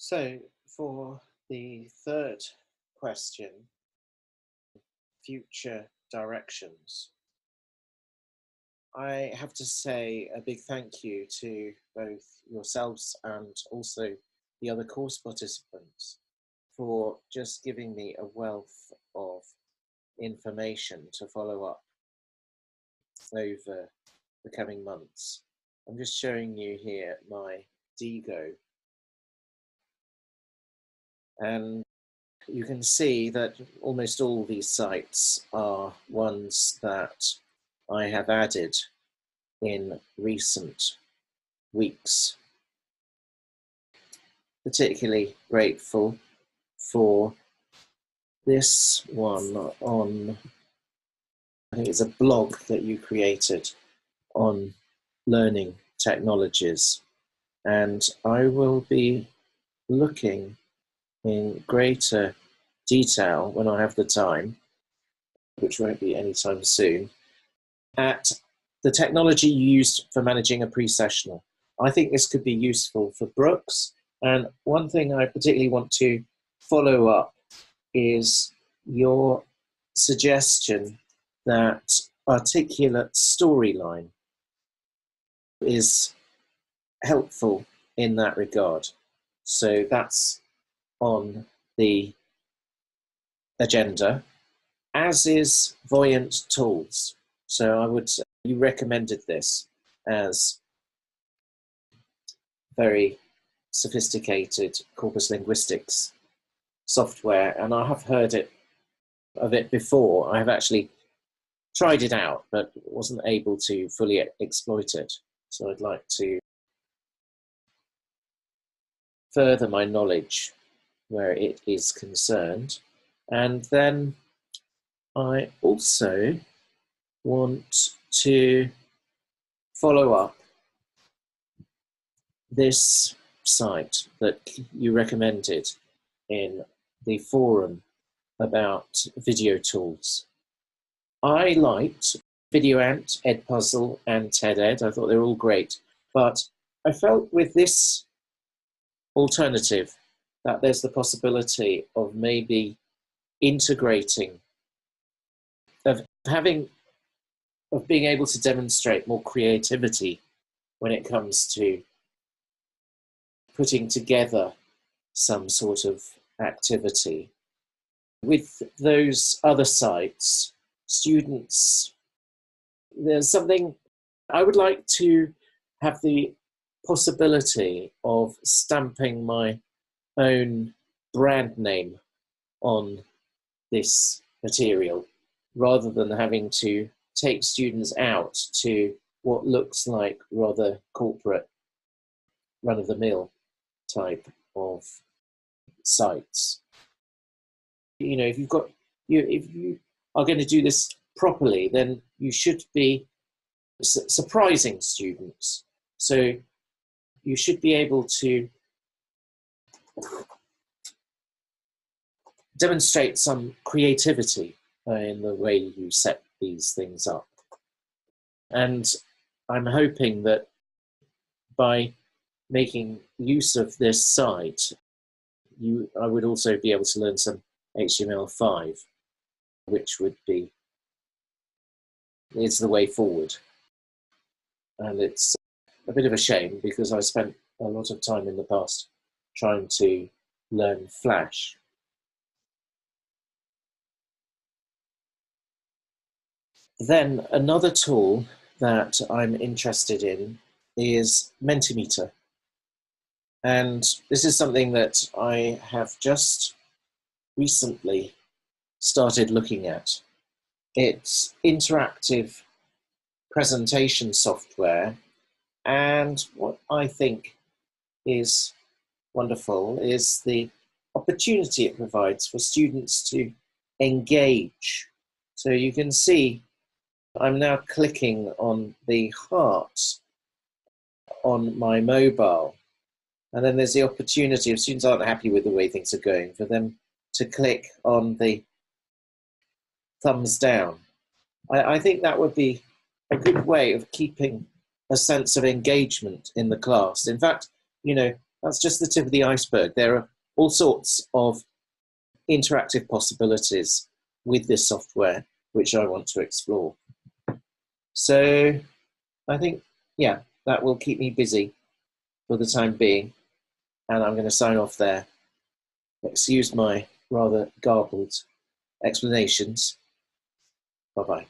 So for the third question, future directions, I have to say a big thank you to both yourselves and also the other course participants for just giving me a wealth of information to follow up over the coming months. I'm just showing you here my Digo, and you can see that almost all these sites are ones that I have added in recent weeks. Particularly grateful for this one on, I think it's a blog that you created on learning technologies, and I will be looking in greater detail when I have the time, which won't be anytime soon, at the technology used for managing a pre-sessional. I think this could be useful for Brooks, and one thing I particularly want to follow up is your suggestion that articulate storyline is helpful in that regard. So that's on the agenda, as is Voyant tools. So you recommended this as very sophisticated corpus linguistics software, and I have heard of it before. I have actually tried it out, but wasn't able to fully exploit it. So I'd like to further my knowledge where it is concerned. And then I also want to follow up this site that you recommended in the forum about video tools. I liked VideoAnt, Edpuzzle, and TED-Ed. I thought they were all great, but I felt with this alternative that there's the possibility of maybe integrating, of being able to demonstrate more creativity when it comes to putting together some sort of activity. With those other sites, students, there's something I would like to have the possibility of stamping my own brand name on this material, rather than having to take students out to what looks like rather corporate, run-of-the-mill type of sites. You know, if you are going to do this properly, then you should be surprising students. So you should be able to demonstrate some creativity in the way you set these things up. And I'm hoping that by making use of this site, I would also be able to learn some HTML5, which is the way forward. And it's a bit of a shame because I spent a lot of time in the past trying to learn Flash. Then another tool that I'm interested in is Mentimeter. And this is something that I have just recently started looking at. It's interactive presentation software, and what I think is wonderful is the opportunity it provides for students to engage. So you can see I'm now clicking on the heart on my mobile, and then there's the opportunity, if students aren't happy with the way things are going, for them to click on the thumbs down. I think that would be a good way of keeping a sense of engagement in the class. In fact, you know, That's just the tip of the iceberg. There are all sorts of interactive possibilities with this software, which I want to explore. So I think, yeah, that will keep me busy for the time being. And I'm going to sign off there. Excuse my rather garbled explanations. Bye-bye.